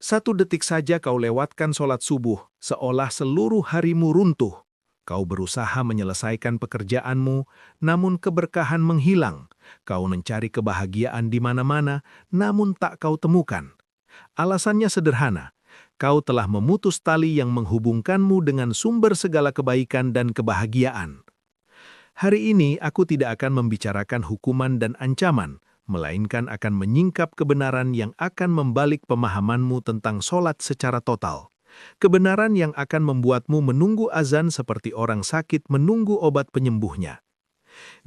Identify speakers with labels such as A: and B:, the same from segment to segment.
A: 1 detik saja kau lewatkan sholat subuh, seolah seluruh harimu runtuh. Kau berusaha menyelesaikan pekerjaanmu, namun keberkahan menghilang. Kau mencari kebahagiaan di mana-mana, namun tak kau temukan. Alasannya sederhana, kau telah memutus tali yang menghubungkanmu dengan sumber segala kebaikan dan kebahagiaan. Hari ini aku tidak akan membicarakan hukuman dan ancaman, melainkan akan menyingkap kebenaran yang akan membalik pemahamanmu tentang sholat secara total. Kebenaran yang akan membuatmu menunggu azan seperti orang sakit menunggu obat penyembuhnya.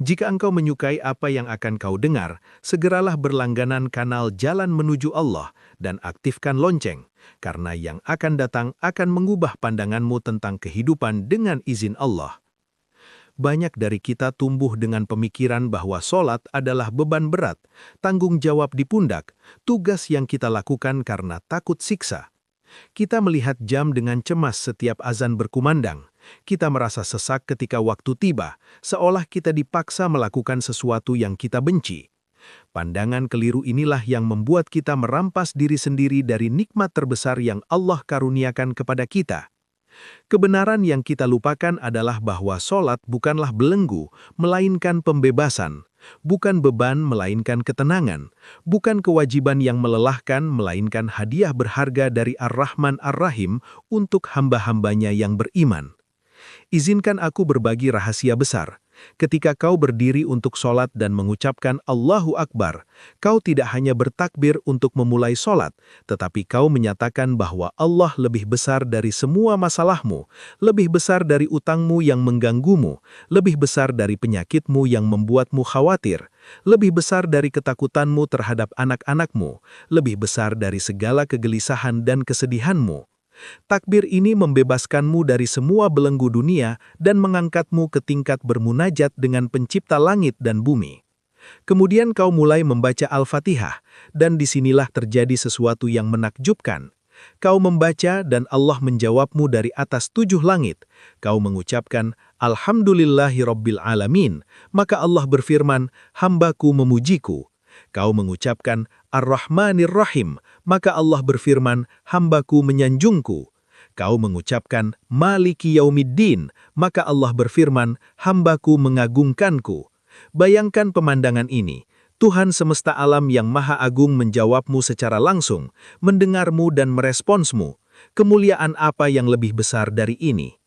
A: Jika engkau menyukai apa yang akan kau dengar, segeralah berlangganan kanal Jalan Menuju Allah dan aktifkan lonceng, karena yang akan datang akan mengubah pandanganmu tentang kehidupan dengan izin Allah. Banyak dari kita tumbuh dengan pemikiran bahwa sholat adalah beban berat, tanggung jawab di pundak, tugas yang kita lakukan karena takut siksa. Kita melihat jam dengan cemas setiap azan berkumandang. Kita merasa sesak ketika waktu tiba, seolah kita dipaksa melakukan sesuatu yang kita benci. Pandangan keliru inilah yang membuat kita merampas diri sendiri dari nikmat terbesar yang Allah karuniakan kepada kita. Kebenaran yang kita lupakan adalah bahwa sholat bukanlah belenggu, melainkan pembebasan. Bukan beban, melainkan ketenangan. Bukan kewajiban yang melelahkan, melainkan hadiah berharga dari Ar-Rahman Ar-Rahim untuk hamba-hambanya yang beriman. Izinkan aku berbagi rahasia besar. Ketika kau berdiri untuk sholat dan mengucapkan Allahu Akbar, kau tidak hanya bertakbir untuk memulai sholat, tetapi kau menyatakan bahwa Allah lebih besar dari semua masalahmu, lebih besar dari utangmu yang mengganggumu, lebih besar dari penyakitmu yang membuatmu khawatir, lebih besar dari ketakutanmu terhadap anak-anakmu, lebih besar dari segala kegelisahan dan kesedihanmu. Takbir ini membebaskanmu dari semua belenggu dunia dan mengangkatmu ke tingkat bermunajat dengan pencipta langit dan bumi. Kemudian kau mulai membaca Al-Fatihah, dan disinilah terjadi sesuatu yang menakjubkan. Kau membaca dan Allah menjawabmu dari atas 7 langit. Kau mengucapkan, Alhamdulillahirabbil alamin, maka Allah berfirman, hambaku memujiku. Kau mengucapkan Ar-Rahmanir Rahim, maka Allah berfirman, hambaku menyanjungku. Kau mengucapkan Maliki Yaumiddin, maka Allah berfirman, hambaku mengagungkanku. Bayangkan pemandangan ini. Tuhan semesta alam yang maha agung menjawabmu secara langsung, mendengarmu dan meresponsmu. Kemuliaan apa yang lebih besar dari ini?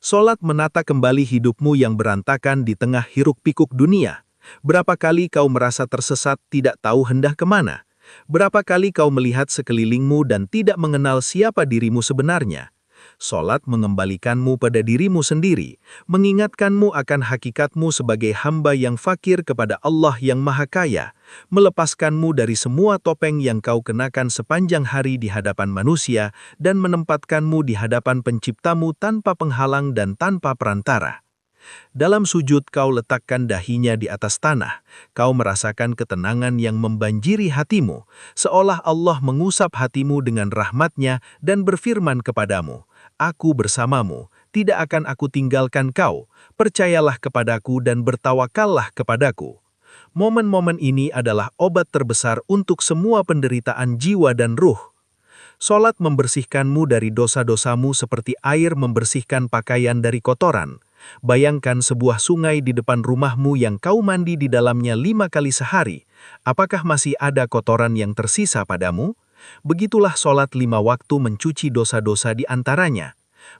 A: Sholat menata kembali hidupmu yang berantakan di tengah hiruk-pikuk dunia. Berapa kali kau merasa tersesat tidak tahu hendak kemana? Berapa kali kau melihat sekelilingmu dan tidak mengenal siapa dirimu sebenarnya? Sholat mengembalikanmu pada dirimu sendiri, mengingatkanmu akan hakikatmu sebagai hamba yang fakir kepada Allah yang Maha Kaya, melepaskanmu dari semua topeng yang kau kenakan sepanjang hari di hadapan manusia dan menempatkanmu di hadapan penciptamu tanpa penghalang dan tanpa perantara. Dalam sujud kau letakkan dahinya di atas tanah, kau merasakan ketenangan yang membanjiri hatimu, seolah Allah mengusap hatimu dengan rahmatnya dan berfirman kepadamu, Aku bersamamu, tidak akan aku tinggalkan kau, percayalah kepadaku dan bertawakallah kepadaku. Momen-momen ini adalah obat terbesar untuk semua penderitaan jiwa dan ruh. Sholat membersihkanmu dari dosa-dosamu seperti air membersihkan pakaian dari kotoran. Bayangkan sebuah sungai di depan rumahmu yang kau mandi di dalamnya 5 kali sehari. Apakah masih ada kotoran yang tersisa padamu? Begitulah sholat 5 waktu mencuci dosa-dosa di antaranya.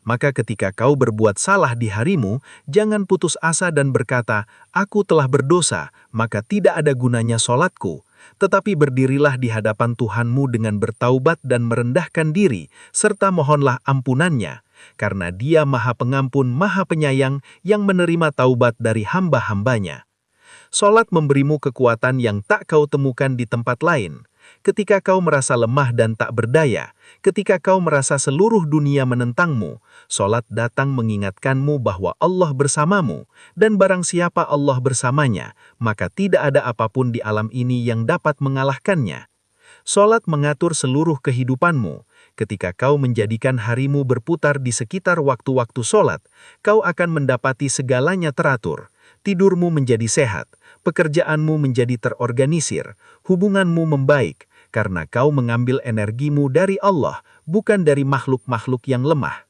A: Maka ketika kau berbuat salah di harimu, jangan putus asa dan berkata, Aku telah berdosa, maka tidak ada gunanya sholatku. Tetapi berdirilah di hadapan Tuhanmu dengan bertaubat dan merendahkan diri, serta mohonlah ampunannya. Karena Dia Maha Pengampun, Maha Penyayang yang menerima taubat dari hamba-hambanya. Sholat memberimu kekuatan yang tak kau temukan di tempat lain. Ketika kau merasa lemah dan tak berdaya, ketika kau merasa seluruh dunia menentangmu, sholat datang mengingatkanmu bahwa Allah bersamamu, dan barang siapa Allah bersamanya, maka tidak ada apapun di alam ini yang dapat mengalahkannya. Sholat mengatur seluruh kehidupanmu. Ketika kau menjadikan harimu berputar di sekitar waktu-waktu sholat, kau akan mendapati segalanya teratur. Tidurmu menjadi sehat, pekerjaanmu menjadi terorganisir, hubunganmu membaik, karena kau mengambil energimu dari Allah, bukan dari makhluk-makhluk yang lemah.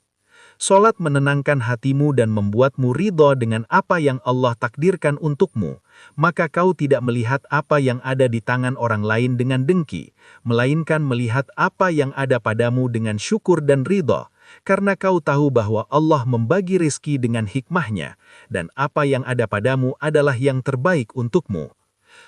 A: Solat menenangkan hatimu dan membuatmu ridho dengan apa yang Allah takdirkan untukmu, maka kau tidak melihat apa yang ada di tangan orang lain dengan dengki, melainkan melihat apa yang ada padamu dengan syukur dan ridho, karena kau tahu bahwa Allah membagi rizki dengan hikmahnya, dan apa yang ada padamu adalah yang terbaik untukmu.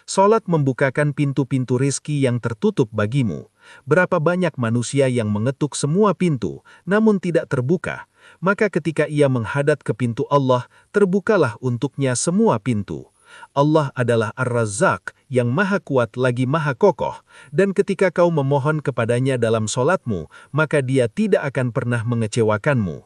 A: Solat membukakan pintu-pintu rizki yang tertutup bagimu. Berapa banyak manusia yang mengetuk semua pintu, namun tidak terbuka. Maka ketika ia menghadap ke pintu Allah, terbukalah untuknya semua pintu. Allah adalah Ar-Razzaq yang maha kuat lagi maha kokoh, dan ketika kau memohon kepadanya dalam solatmu, maka dia tidak akan pernah mengecewakanmu.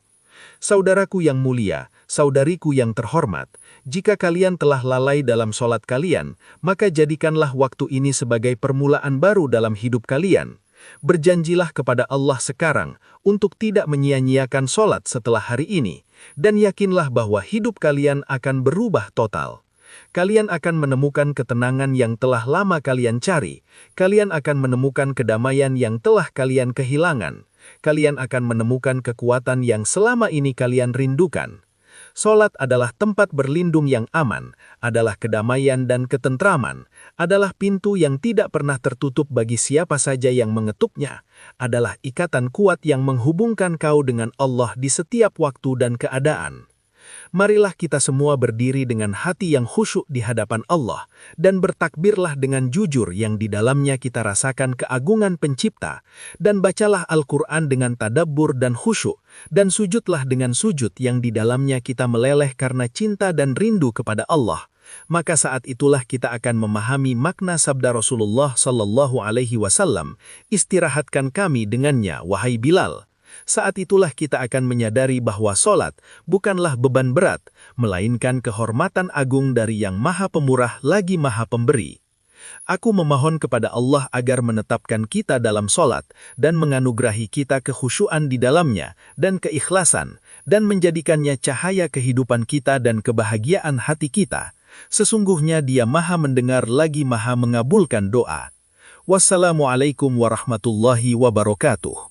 A: Saudaraku yang mulia, saudariku yang terhormat, jika kalian telah lalai dalam solat kalian, maka jadikanlah waktu ini sebagai permulaan baru dalam hidup kalian. Berjanjilah kepada Allah sekarang untuk tidak menyia-nyiakan solat setelah hari ini, dan yakinlah bahwa hidup kalian akan berubah total. Kalian akan menemukan ketenangan yang telah lama kalian cari. Kalian akan menemukan kedamaian yang telah kalian kehilangan. Kalian akan menemukan kekuatan yang selama ini kalian rindukan. Solat adalah tempat berlindung yang aman, adalah kedamaian dan ketentraman, adalah pintu yang tidak pernah tertutup bagi siapa saja yang mengetuknya, adalah ikatan kuat yang menghubungkan kau dengan Allah di setiap waktu dan keadaan. Marilah kita semua berdiri dengan hati yang khusyuk di hadapan Allah, dan bertakbirlah dengan jujur yang di dalamnya kita rasakan keagungan Pencipta, dan bacalah Al-Quran dengan tadabbur dan khusyuk, dan sujudlah dengan sujud yang di dalamnya kita meleleh karena cinta dan rindu kepada Allah. Maka saat itulah kita akan memahami makna sabda Rasulullah Sallallahu Alaihi Wasallam, istirahatkan kami dengannya, wahai Bilal. Saat itulah kita akan menyadari bahwa solat bukanlah beban berat, melainkan kehormatan agung dari Yang Maha Pemurah lagi Maha Pemberi. Aku memohon kepada Allah agar menetapkan kita dalam solat dan menganugerahi kita kekhusyuan di dalamnya dan keikhlasan, dan menjadikannya cahaya kehidupan kita dan kebahagiaan hati kita. Sesungguhnya Dia Maha mendengar lagi Maha mengabulkan doa. Wassalamualaikum warahmatullahi wabarakatuh.